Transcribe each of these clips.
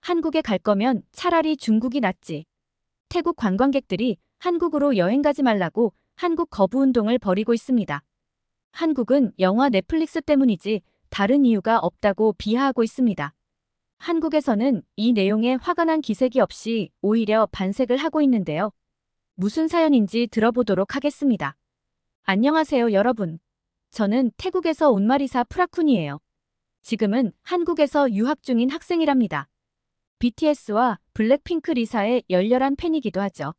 한국에 갈 거면 차라리 중국이 낫지. 태국 관광객들이 한국으로 여행 가지 말라고 한국 거부 운동을 벌이고 있습니다. 한국은 영화 넷플릭스 때문이지 다른 이유가 없다고 비하하고 있습니다. 한국에서는 이 내용에 화가 난 기색이 없이 오히려 반색을 하고 있는데요. 무슨 사연인지 들어보도록 하겠습니다. 안녕하세요, 여러분. 저는 태국에서 온 마리사 프라쿤이에요. 지금은 한국에서 유학 중인 학생이랍니다. BTS와 블랙핑크 리사의 열렬한 팬이기도 하죠.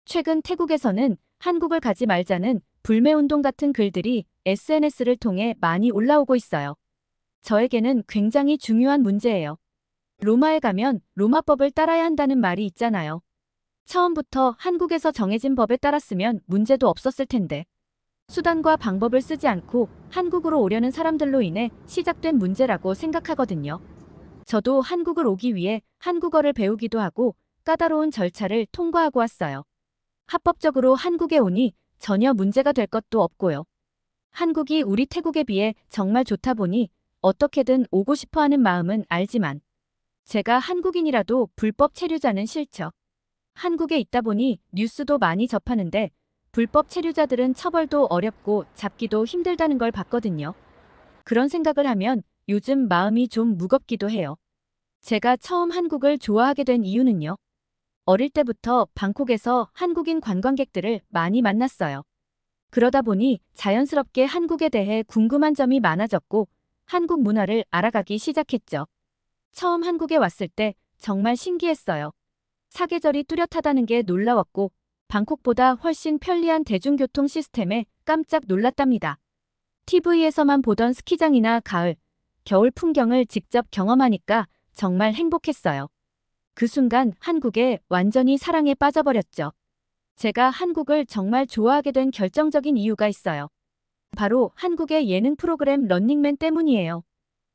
최근 태국에서는 한국을 가지 말자는 불매운동 같은 글들이 SNS를 통해 많이 올라오고 있어요. 저에게는 굉장히 중요한 문제예요. 로마에 가면 로마법을 따라야 한다는 말이 있잖아요. 처음부터 한국에서 정해진 법에 따랐으면 문제도 없었을 텐데. 수단과 방법을 쓰지 않고 한국으로 오려는 사람들로 인해 시작된 문제라고 생각하거든요. 저도 한국을 오기 위해 한국어를 배우기도 하고 까다로운 절차를 통과하고 왔어요. 합법적으로 한국에 오니 전혀 문제가 될 것도 없고요. 한국이 우리 태국에 비해 정말 좋다 보니 어떻게든 오고 싶어 하는 마음은 알지만 제가 한국인이라도 불법 체류자는 싫죠. 한국에 있다 보니 뉴스도 많이 접하는데 불법 체류자들은 처벌도 어렵고 잡기도 힘들다는 걸 봤거든요. 그런 생각을 하면 요즘 마음이 좀 무겁기도 해요. 제가 처음 한국을 좋아하게 된 이유는요. 어릴 때부터 방콕에서 한국인 관광객들을 많이 만났어요. 그러다 보니 자연스럽게 한국에 대해 궁금한 점이 많아졌고 한국 문화를 알아가기 시작했죠. 처음 한국에 왔을 때 정말 신기했어요. 사계절이 뚜렷하다는 게 놀라웠고 방콕보다 훨씬 편리한 대중교통 시스템에 깜짝 놀랐답니다. TV에서만 보던 스키장이나 가을, 겨울 풍경을 직접 경험하니까 정말 행복했어요. 그 순간 한국에 완전히 사랑에 빠져버렸죠. 제가 한국을 정말 좋아하게 된 결정적인 이유가 있어요. 바로 한국의 예능 프로그램 런닝맨 때문이에요.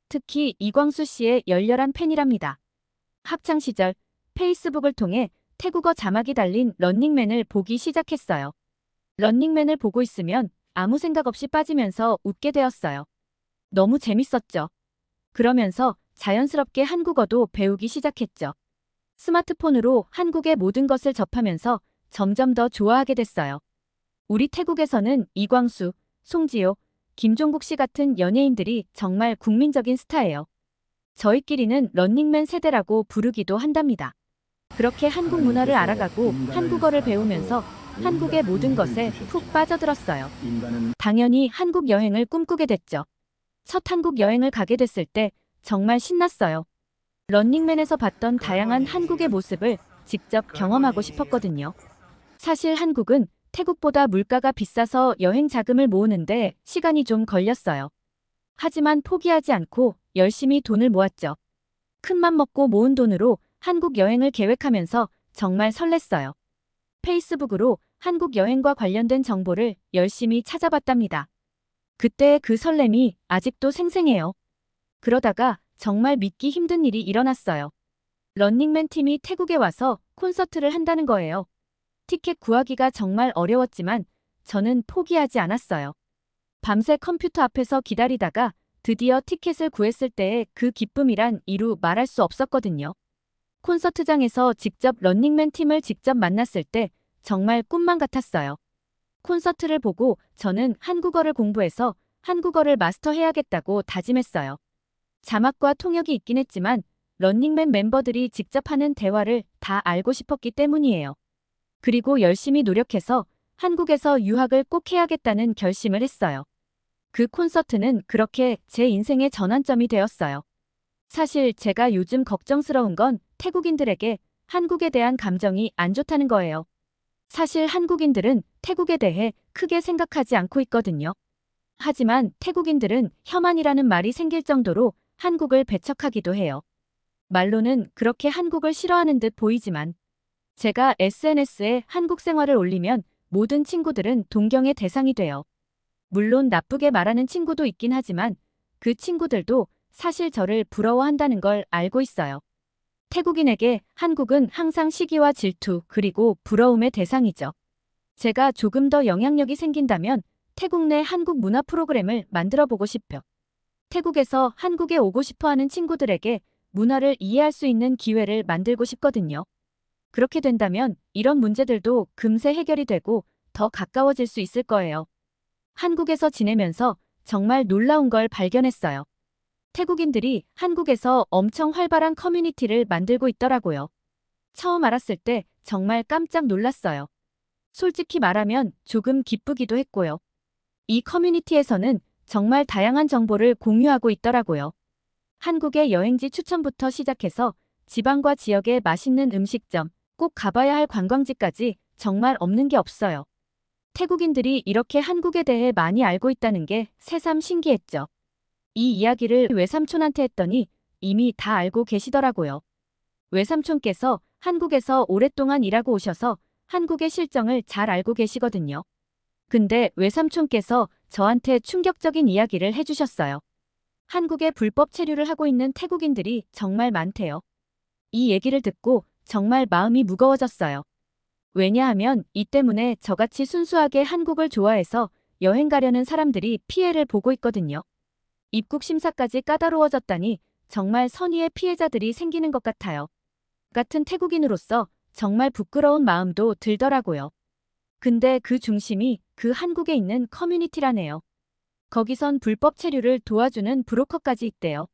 특히 이광수 씨의 열렬한 팬이랍니다. 학창시절 페이스북을 통해 태국어 자막이 달린 런닝맨을 보기 시작했어요. 런닝맨을 보고 있으면 아무 생각 없이 빠지면서 웃게 되었어요. 너무 재밌었죠. 그러면서 자연스럽게 한국어도 배우기 시작했죠. 스마트폰으로 한국의 모든 것을 접하면서 점점 더 좋아하게 됐어요. 우리 태국에서는 이광수, 송지효, 김종국 씨 같은 연예인들이 정말 국민적인 스타예요. 저희끼리는 런닝맨 세대라고 부르기도 한답니다. 그렇게 한국 문화를 알아가고 한국어를 배우면서 한국의 모든 것에 푹 빠져들었어요. 당연히 한국 여행을 꿈꾸게 됐죠. 첫 한국 여행을 가게 됐을 때 정말 신났어요. 런닝맨에서 봤던 다양한 한국의 모습을 직접 경험하고 싶었거든요. 사실 한국은 태국보다 물가가 비싸서 여행 자금을 모으는데 시간이 좀 걸렸어요. 하지만 포기하지 않고 열심히 돈을 모았죠. 큰맘 먹고 모은 돈으로 한국 여행을 계획하면서 정말 설렜어요. 페이스북으로 한국 여행과 관련된 정보를 열심히 찾아봤답니다. 그때의 그 설렘이 아직도 생생해요. 그러다가 정말 믿기 힘든 일이 일어났어요. 런닝맨 팀이 태국에 와서 콘서트를 한다는 거예요. 티켓 구하기가 정말 어려웠지만 저는 포기하지 않았어요. 밤새 컴퓨터 앞에서 기다리다가 드디어 티켓을 구했을 때의 그 기쁨이란 이루 말할 수 없었거든요. 콘서트장에서 직접 런닝맨 팀을 직접 만났을 때 정말 꿈만 같았어요. 콘서트를 보고 저는 한국어를 공부해서 한국어를 마스터해야겠다고 다짐했어요. 자막과 통역이 있긴 했지만 런닝맨 멤버들이 직접 하는 대화를 다 알고 싶었기 때문이에요. 그리고 열심히 노력해서 한국에서 유학을 꼭 해야겠다는 결심을 했어요. 그 콘서트는 그렇게 제 인생의 전환점이 되었어요. 사실 제가 요즘 걱정스러운 건 태국인들에게 한국에 대한 감정이 안 좋다는 거예요. 사실 한국인들은 태국에 대해 크게 생각하지 않고 있거든요. 하지만 태국인들은 혐한이라는 말이 생길 정도로 한국을 배척하기도 해요. 말로는 그렇게 한국을 싫어하는 듯 보이지만 제가 SNS에 한국 생활을 올리면 모든 친구들은 동경의 대상이 돼요. 물론 나쁘게 말하는 친구도 있긴 하지만 그 친구들도 사실 저를 부러워한다는 걸 알고 있어요. 태국인에게 한국은 항상 시기와 질투 그리고 부러움의 대상이죠. 제가 조금 더 영향력이 생긴다면 태국 내 한국 문화 프로그램을 만들어 보고 싶어요. 태국에서 한국에 오고 싶어 하는 친구들에게 문화를 이해할 수 있는 기회를 만들고 싶거든요. 그렇게 된다면 이런 문제들도 금세 해결이 되고 더 가까워질 수 있을 거예요. 한국에서 지내면서 정말 놀라운 걸 발견했어요. 태국인들이 한국에서 엄청 활발한 커뮤니티를 만들고 있더라고요. 처음 알았을 때 정말 깜짝 놀랐어요. 솔직히 말하면 조금 기쁘기도 했고요. 이 커뮤니티에서는 정말 다양한 정보를 공유하고 있더라고요. 한국의 여행지 추천부터 시작해서 지방과 지역의 맛있는 음식점, 꼭 가봐야 할 관광지까지 정말 없는 게 없어요. 태국인들이 이렇게 한국에 대해 많이 알고 있다는 게 새삼 신기했죠. 이 이야기를 외삼촌한테 했더니 이미 다 알고 계시더라고요. 외삼촌께서 한국에서 오랫동안 일하고 오셔서 한국의 실정을 잘 알고 계시거든요. 근데 외삼촌께서 저한테 충격적인 이야기를 해주셨어요. 한국에 불법 체류를 하고 있는 태국인들이 정말 많대요. 이 얘기를 듣고 정말 마음이 무거워졌어요. 왜냐하면 이 때문에 저같이 순수하게 한국을 좋아해서 여행 가려는 사람들이 피해를 보고 있거든요. 입국 심사까지 까다로워졌다니 정말 선의의 피해자들이 생기는 것 같아요. 같은 태국인으로서 정말 부끄러운 마음도 들더라고요. 근데 그 중심이 그 한국에 있는 커뮤니티라네요. 거기선 불법 체류를 도와주는 브로커까지 있대요.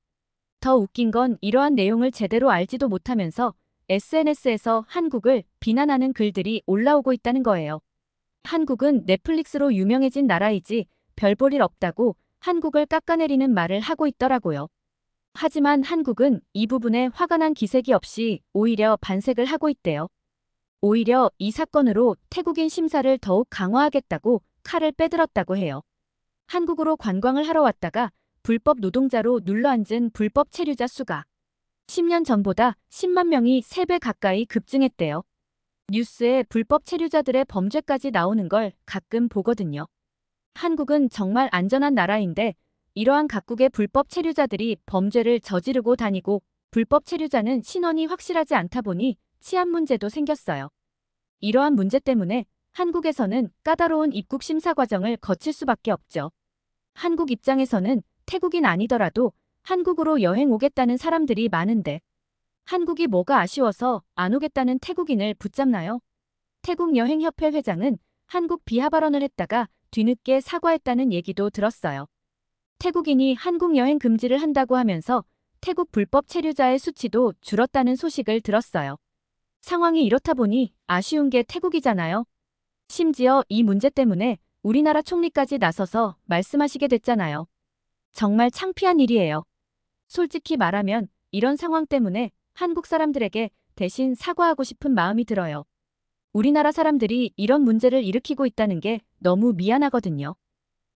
더 웃긴 건 이러한 내용을 제대로 알지도 못하면서 SNS에서 한국을 비난하는 글들이 올라오고 있다는 거예요. 한국은 넷플릭스로 유명해진 나라이지 별 볼 일 없다고 한국을 깎아내리는 말을 하고 있더라고요. 하지만 한국은 이 부분에 화가 난 기색이 없이 오히려 반색을 하고 있대요. 오히려 이 사건으로 태국인 심사를 더욱 강화하겠다고 칼을 빼들었다고 해요. 한국으로 관광을 하러 왔다가 불법 노동자로 눌러앉은 불법 체류자 수가 10년 전보다 10만 명이 3배 가까이 급증했대요. 뉴스에 불법 체류자들의 범죄까지 나오는 걸 가끔 보거든요. 한국은 정말 안전한 나라인데 이러한 각국의 불법 체류자들이 범죄를 저지르고 다니고 불법 체류자는 신원이 확실하지 않다 보니 치안 문제도 생겼어요. 이러한 문제 때문에 한국에서는 까다로운 입국 심사 과정을 거칠 수밖에 없죠. 한국 입장에서는 태국인 아니더라도 한국으로 여행 오겠다는 사람들이 많은데 한국이 뭐가 아쉬워서 안 오겠다는 태국인을 붙잡나요? 태국여행협회 회장은 한국 비하 발언을 했다가 뒤늦게 사과했다는 얘기도 들었어요. 태국인이 한국 여행 금지를 한다고 하면서 태국 불법 체류자의 수치도 줄었다는 소식을 들었어요. 상황이 이렇다 보니 아쉬운 게 태국이잖아요. 심지어 이 문제 때문에 우리나라 총리까지 나서서 말씀하시게 됐잖아요. 정말 창피한 일이에요. 솔직히 말하면 이런 상황 때문에 한국 사람들에게 대신 사과하고 싶은 마음이 들어요. 우리나라 사람들이 이런 문제를 일으키고 있다는 게 너무 미안하거든요.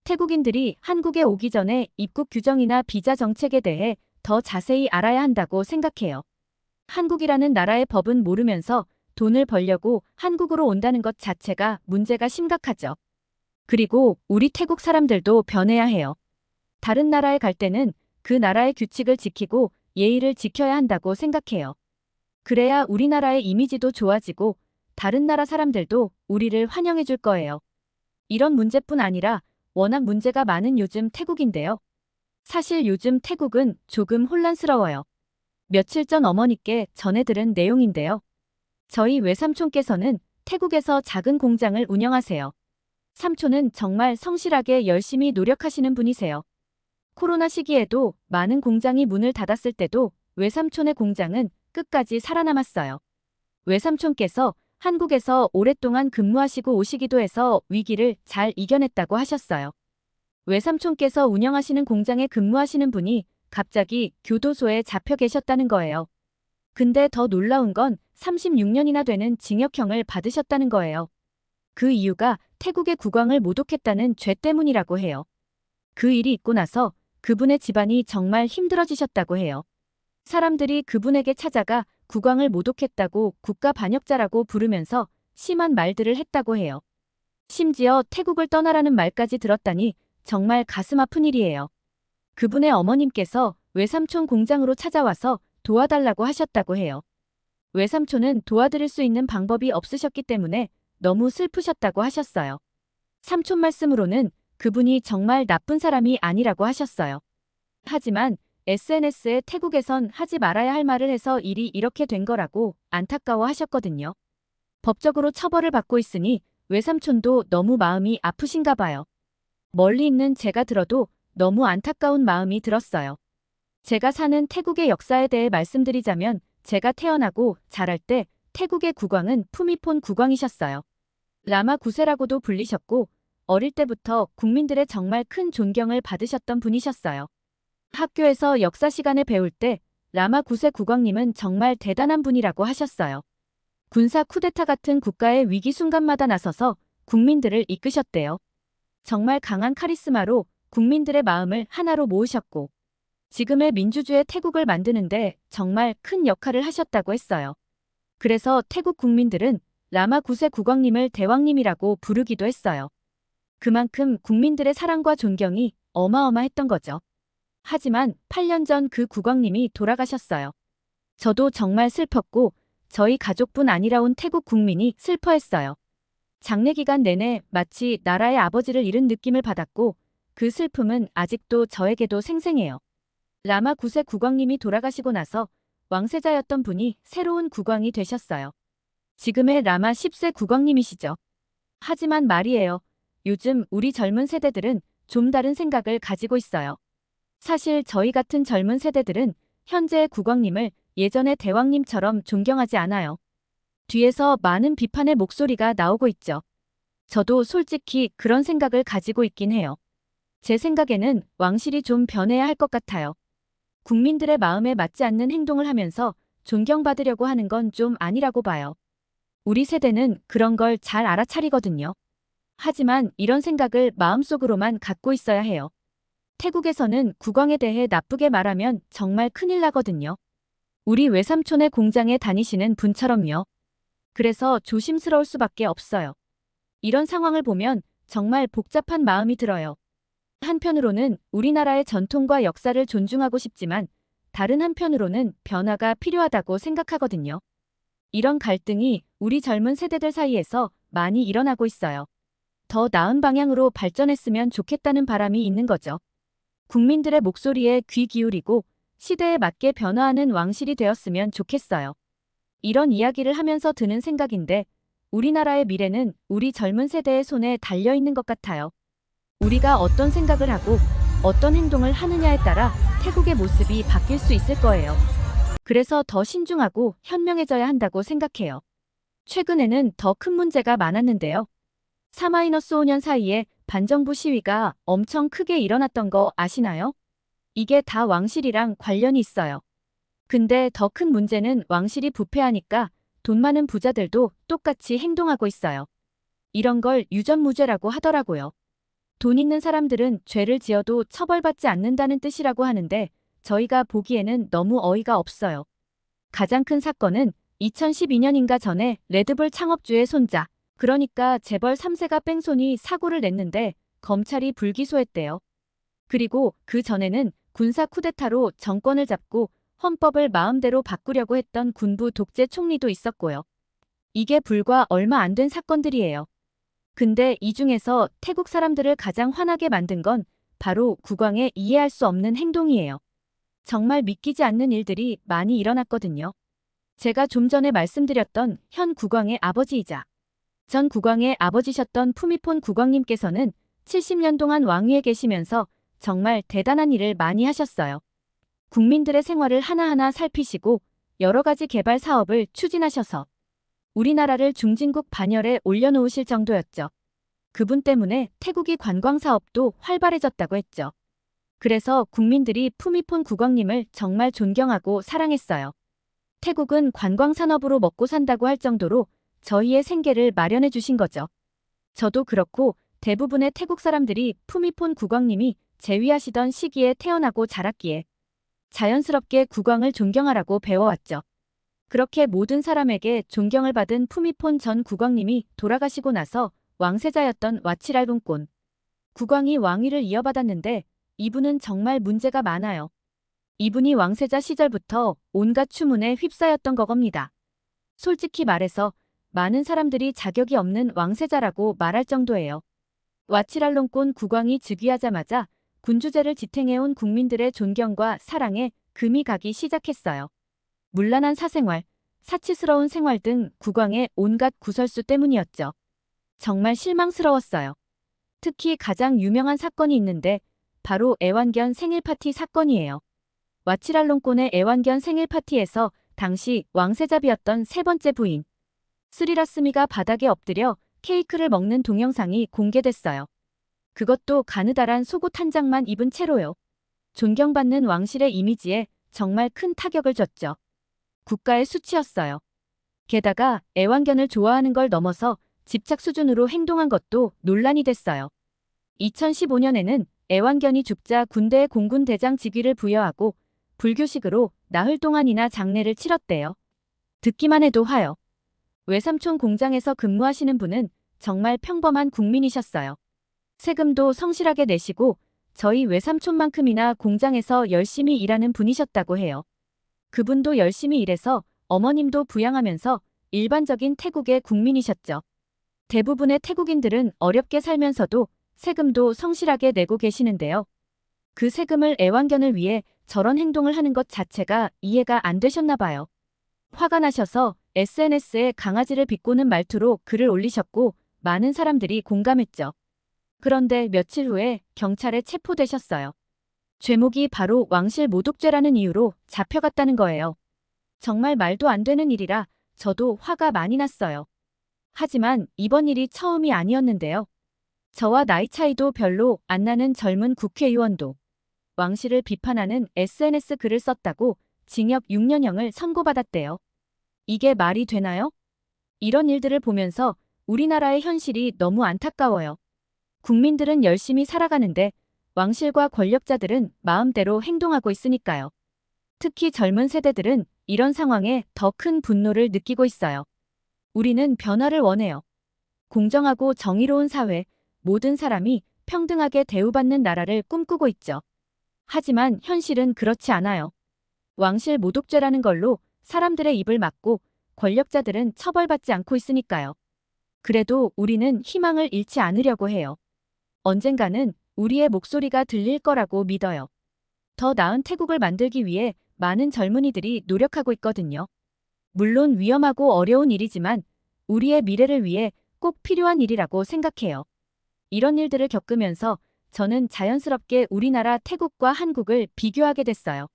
태국인들이 한국에 오기 전에 입국 규정이나 비자 정책에 대해 더 자세히 알아야 한다고 생각해요. 한국이라는 나라의 법은 모르면서 돈을 벌려고 한국으로 온다는 것 자체가 문제가 심각하죠. 그리고 우리 태국 사람들도 변해야 해요. 다른 나라에 갈 때는 그 나라의 규칙을 지키고 예의를 지켜야 한다고 생각해요. 그래야 우리나라의 이미지도 좋아지고 다른 나라 사람들도 우리를 환영해 줄 거예요. 이런 문제뿐 아니라 워낙 문제가 많은 요즘 태국인데요. 사실 요즘 태국은 조금 혼란스러워요. 며칠 전 어머니께 전해 들은 내용인데요. 저희 외삼촌께서는 태국에서 작은 공장을 운영하세요. 삼촌은 정말 성실하게 열심히 노력하시는 분이세요. 코로나 시기에도 많은 공장이 문을 닫았을 때도 외삼촌의 공장은 끝까지 살아남았어요. 외삼촌께서 한국에서 오랫동안 근무하시고 오시기도 해서 위기를 잘 이겨냈다고 하셨어요. 외삼촌께서 운영하시는 공장에 근무하시는 분이 갑자기 교도소에 잡혀 계셨다는 거예요. 근데 더 놀라운 건 36년이나 되는 징역형을 받으셨다는 거예요. 그 이유가 태국의 국왕을 모독했다는 죄 때문이라고 해요. 그 일이 있고 나서 그분의 집안이 정말 힘들어지셨다고 해요. 사람들이 그분에게 찾아가 국왕을 모독했다고 국가 반역자라고 부르면서 심한 말들을 했다고 해요. 심지어 태국을 떠나라는 말까지 들었다니 정말 가슴 아픈 일이에요. 그분의 어머님께서 외삼촌 공장으로 찾아와서 도와달라고 하셨다고 해요. 외삼촌은 도와드릴 수 있는 방법이 없으셨기 때문에 너무 슬프셨다고 하셨어요. 삼촌 말씀으로는 그분이 정말 나쁜 사람이 아니라고 하셨어요. 하지만 SNS에 태국에선 하지 말아야 할 말을 해서 일이 이렇게 된 거라고 안타까워 하셨거든요. 법적으로 처벌을 받고 있으니 외삼촌도 너무 마음이 아프신가 봐요. 멀리 있는 제가 들어도 너무 안타까운 마음이 들었어요. 제가 사는 태국의 역사에 대해 말씀드리자면 제가 태어나고 자랄 때 태국의 국왕은 푸미폰 국왕이셨어요. 라마 9세라고도 불리셨고 어릴 때부터 국민들의 정말 큰 존경을 받으셨던 분이셨어요. 학교에서 역사 시간에 배울 때 라마 9세 국왕님은 정말 대단한 분이라고 하셨어요. 군사 쿠데타 같은 국가의 위기 순간마다 나서서 국민들을 이끄셨대요. 정말 강한 카리스마로 국민들의 마음을 하나로 모으셨고 지금의 민주주의 태국을 만드는데 정말 큰 역할을 하셨다고 했어요. 그래서 태국 국민들은 라마 9세 국왕님을 대왕님이라고 부르기도 했어요. 그만큼 국민들의 사랑과 존경이 어마어마했던 거죠. 하지만 8년 전 그 국왕님이 돌아가셨어요. 저도 정말 슬펐고 저희 가족뿐 아니라 온 태국 국민이 슬퍼했어요. 장례 기간 내내 마치 나라의 아버지를 잃은 느낌을 받았고 그 슬픔은 아직도 저에게도 생생해요. 라마 9세 국왕님이 돌아가시고 나서 왕세자였던 분이 새로운 국왕이 되셨어요. 지금의 라마 10세 국왕님이시죠. 하지만 말이에요. 요즘 우리 젊은 세대들은 좀 다른 생각을 가지고 있어요. 사실 저희 같은 젊은 세대들은 현재의 국왕님을 예전의 대왕님처럼 존경하지 않아요. 뒤에서 많은 비판의 목소리가 나오고 있죠. 저도 솔직히 그런 생각을 가지고 있긴 해요. 제 생각에는 왕실이 좀 변해야 할 것 같아요. 국민들의 마음에 맞지 않는 행동을 하면서 존경받으려고 하는 건 좀 아니라고 봐요. 우리 세대는 그런 걸 잘 알아차리거든요. 하지만 이런 생각을 마음속으로만 갖고 있어야 해요. 태국에서는 국왕에 대해 나쁘게 말하면 정말 큰일 나거든요. 우리 외삼촌의 공장에 다니시는 분처럼요. 그래서 조심스러울 수밖에 없어요. 이런 상황을 보면 정말 복잡한 마음이 들어요. 한편으로는 우리나라의 전통과 역사를 존중하고 싶지만 다른 한편으로는 변화가 필요하다고 생각하거든요. 이런 갈등이 우리 젊은 세대들 사이에서 많이 일어나고 있어요. 더 나은 방향으로 발전했으면 좋겠다는 바람이 있는 거죠. 국민들의 목소리에 귀 기울이고 시대에 맞게 변화하는 왕실이 되었으면 좋겠어요. 이런 이야기를 하면서 드는 생각인데 우리나라의 미래는 우리 젊은 세대의 손에 달려있는 것 같아요. 우리가 어떤 생각을 하고 어떤 행동을 하느냐에 따라 태국의 모습이 바뀔 수 있을 거예요. 그래서 더 신중하고 현명해져야 한다고 생각해요. 최근에는 더 큰 문제가 많았는데요. 4-5년 사이에 반정부 시위가 엄청 크게 일어났던 거 아시나요? 이게 다 왕실이랑 관련이 있어요. 근데 더 큰 문제는 왕실이 부패하니까 돈 많은 부자들도 똑같이 행동하고 있어요. 이런 걸 유전무죄라고 하더라고요. 돈 있는 사람들은 죄를 지어도 처벌받지 않는다는 뜻이라고 하는데 저희가 보기에는 너무 어이가 없어요. 가장 큰 사건은 2012년인가 전에 레드불 창업주의 손자, 그러니까 재벌 3세가 뺑소니 사고를 냈는데 검찰이 불기소했대요. 그리고 그 전에는 군사 쿠데타로 정권을 잡고 헌법을 마음대로 바꾸려고 했던 군부 독재 총리도 있었고요. 이게 불과 얼마 안 된 사건들이에요. 근데 이 중에서 태국 사람들을 가장 화나게 만든 건 바로 국왕의 이해할 수 없는 행동이에요. 정말 믿기지 않는 일들이 많이 일어났거든요. 제가 좀 전에 말씀드렸던 현 국왕의 아버지이자 전 국왕의 아버지셨던 푸미폰 국왕님께서는 70년 동안 왕위에 계시면서 정말 대단한 일을 많이 하셨어요. 국민들의 생활을 하나하나 살피시고 여러 가지 개발 사업을 추진하셔서 우리나라를 중진국 반열에 올려놓으실 정도였죠. 그분 때문에 태국이 관광 사업도 활발해졌다고 했죠. 그래서 국민들이 푸미폰 국왕님을 정말 존경하고 사랑했어요. 태국은 관광 산업으로 먹고 산다고 할 정도로 저희의 생계를 마련해 주신 거죠. 저도 그렇고 대부분의 태국 사람들이 푸미폰 국왕님이 재위하시던 시기에 태어나고 자랐기에 자연스럽게 국왕을 존경하라고 배워왔죠. 그렇게 모든 사람에게 존경을 받은 푸미폰 전 국왕님이 돌아가시고 나서 왕세자였던 와치랄붕꼰 국왕이 왕위를 이어받았는데 이분은 정말 문제가 많아요. 이분이 왕세자 시절부터 온갖 추문에 휩싸였던 거겁니다. 솔직히 말해서 많은 사람들이 자격이 없는 왕세자라고 말할 정도예요. 와치랄롱꼰 국왕이 즉위하자마자 군주제를 지탱해온 국민들의 존경과 사랑에 금이 가기 시작했어요. 문란한 사생활, 사치스러운 생활 등 국왕의 온갖 구설수 때문이었죠. 정말 실망스러웠어요. 특히 가장 유명한 사건이 있는데 바로 애완견 생일 파티 사건이에요. 와치랄롱콘의 애완견 생일 파티에서 당시 왕세자비였던 세 번째 부인 스리라스미가 바닥에 엎드려 케이크를 먹는 동영상이 공개됐어요. 그것도 가느다란 속옷 한 장만 입은 채로요. 존경받는 왕실의 이미지에 정말 큰 타격을 줬죠. 국가의 수치였어요. 게다가 애완견을 좋아하는 걸 넘어서 집착 수준으로 행동한 것도 논란이 됐어요. 2015년에는 애완견이 죽자 군대에 공군 대장 직위를 부여하고 불교식으로 나흘 동안이나 장례를 치렀대요. 듣기만 해도 화요. 외삼촌 공장에서 근무하시는 분은 정말 평범한 국민이셨어요. 세금도 성실하게 내시고 저희 외삼촌만큼이나 공장에서 열심히 일하는 분이셨다고 해요. 그분도 열심히 일해서 어머님도 부양하면서 일반적인 태국의 국민이셨죠. 대부분의 태국인들은 어렵게 살면서도 세금도 성실하게 내고 계시는데요. 그 세금을 애완견을 위해 저런 행동을 하는 것 자체가 이해가 안 되셨나 봐요. 화가 나셔서 SNS에 강아지를 비꼬는 말투로 글을 올리셨고 많은 사람들이 공감했죠. 그런데 며칠 후에 경찰에 체포되셨어요. 죄목이 바로 왕실 모독죄라는 이유로 잡혀갔다는 거예요. 정말 말도 안 되는 일이라 저도 화가 많이 났어요. 하지만 이번 일이 처음이 아니었는데요. 저와 나이 차이도 별로 안 나는 젊은 국회의원도 왕실을 비판하는 SNS 글을 썼다고 징역 6년형을 선고받았대요. 이게 말이 되나요? 이런 일들을 보면서 우리나라의 현실이 너무 안타까워요. 국민들은 열심히 살아가는데 왕실과 권력자들은 마음대로 행동하고 있으니까요. 특히 젊은 세대들은 이런 상황에 더 큰 분노를 느끼고 있어요. 우리는 변화를 원해요. 공정하고 정의로운 사회, 모든 사람이 평등하게 대우받는 나라를 꿈꾸고 있죠. 하지만 현실은 그렇지 않아요. 왕실 모독죄라는 걸로 사람들의 입을 막고 권력자들은 처벌받지 않고 있으니까요. 그래도 우리는 희망을 잃지 않으려고 해요. 언젠가는 우리의 목소리가 들릴 거라고 믿어요. 더 나은 태국을 만들기 위해 많은 젊은이들이 노력하고 있거든요. 물론 위험하고 어려운 일이지만 우리의 미래를 위해 꼭 필요한 일이라고 생각해요. 이런 일들을 겪으면서 저는 자연스럽게 우리나라 태국과 한국을 비교하게 됐어요.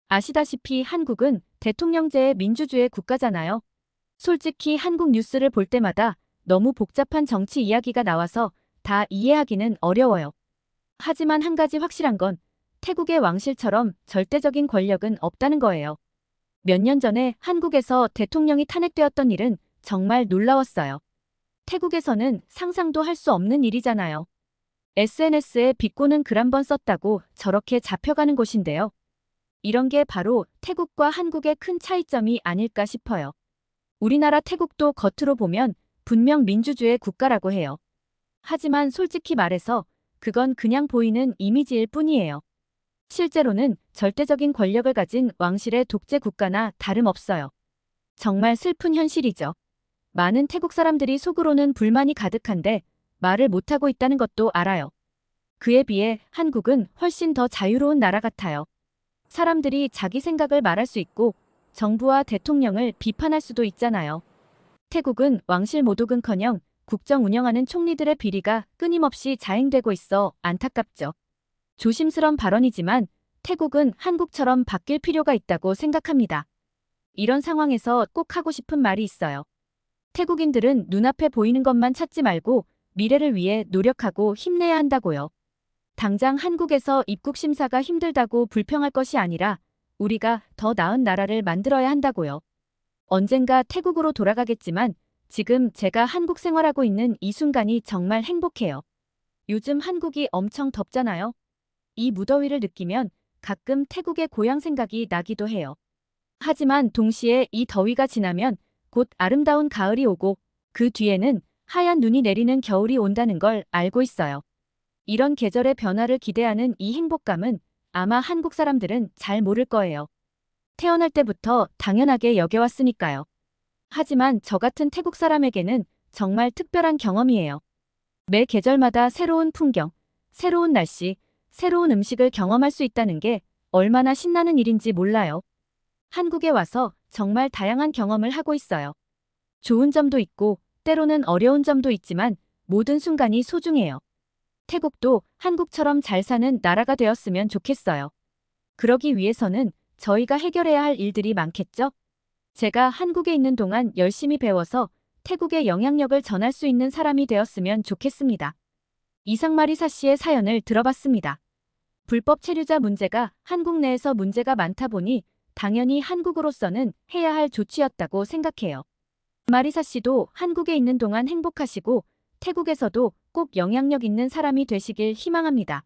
아시다시피 한국은 대통령제의 민주주의 국가잖아요. 솔직히 한국 뉴스를 볼 때마다 너무 복잡한 정치 이야기가 나와서 다 이해하기는 어려워요. 하지만 한 가지 확실한 건 태국의 왕실처럼 절대적인 권력은 없다는 거예요. 몇 년 전에 한국에서 대통령이 탄핵되었던 일은 정말 놀라웠어요. 태국에서는 상상도 할 수 없는 일이잖아요. SNS에 비꼬는 글 한 번 썼다고 저렇게 잡혀가는 곳인데요. 이런 게 바로 태국과 한국의 큰 차이점이 아닐까 싶어요. 우리나라 태국도 겉으로 보면 분명 민주주의 국가라고 해요. 하지만 솔직히 말해서 그건 그냥 보이는 이미지일 뿐이에요. 실제로는 절대적인 권력을 가진 왕실의 독재 국가나 다름없어요. 정말 슬픈 현실이죠. 많은 태국 사람들이 속으로는 불만이 가득한데 말을 못하고 있다는 것도 알아요. 그에 비해 한국은 훨씬 더 자유로운 나라 같아요. 사람들이 자기 생각을 말할 수 있고 정부와 대통령을 비판할 수도 있잖아요. 태국은 왕실 모독은커녕 국정 운영하는 총리들의 비리가 끊임없이 자행되고 있어 안타깝죠. 조심스런 발언이지만 태국은 한국처럼 바뀔 필요가 있다고 생각합니다. 이런 상황에서 꼭 하고 싶은 말이 있어요. 태국인들은 눈앞에 보이는 것만 찾지 말고 미래를 위해 노력하고 힘내야 한다고요. 당장 한국에서 입국 심사가 힘들다고 불평할 것이 아니라 우리가 더 나은 나라를 만들어야 한다고요. 언젠가 태국으로 돌아가겠지만 지금 제가 한국 생활하고 있는 이 순간이 정말 행복해요. 요즘 한국이 엄청 덥잖아요. 이 무더위를 느끼면 가끔 태국의 고향 생각이 나기도 해요. 하지만 동시에 이 더위가 지나면 곧 아름다운 가을이 오고 그 뒤에는 하얀 눈이 내리는 겨울이 온다는 걸 알고 있어요. 이런 계절의 변화를 기대하는 이 행복감은 아마 한국 사람들은 잘 모를 거예요. 태어날 때부터 당연하게 여겨왔으니까요. 하지만 저 같은 태국 사람에게는 정말 특별한 경험이에요. 매 계절마다 새로운 풍경, 새로운 날씨, 새로운 음식을 경험할 수 있다는 게 얼마나 신나는 일인지 몰라요. 한국에 와서 정말 다양한 경험을 하고 있어요. 좋은 점도 있고 때로는 어려운 점도 있지만 모든 순간이 소중해요. 태국도 한국처럼 잘 사는 나라가 되었으면 좋겠어요. 그러기 위해서는 저희가 해결해야 할 일들이 많겠죠? 제가 한국에 있는 동안 열심히 배워서 태국의 영향력을 전할 수 있는 사람이 되었으면 좋겠습니다. 이상 마리사 씨의 사연을 들어봤습니다. 불법 체류자 문제가 한국 내에서 문제가 많다 보니 당연히 한국으로서는 해야 할 조치였다고 생각해요. 마리사 씨도 한국에 있는 동안 행복하시고 태국에서도 꼭 영향력 있는 사람이 되시길 희망합니다.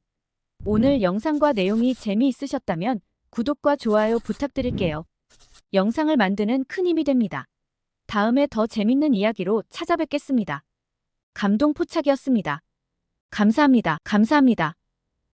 오늘 영상과 내용이 재미있으셨다면 구독과 좋아요 부탁드릴게요. 영상을 만드는 큰 힘이 됩니다. 다음에 더 재밌는 이야기로 찾아뵙겠습니다. 감동 포착이었습니다. 감사합니다. 감사합니다.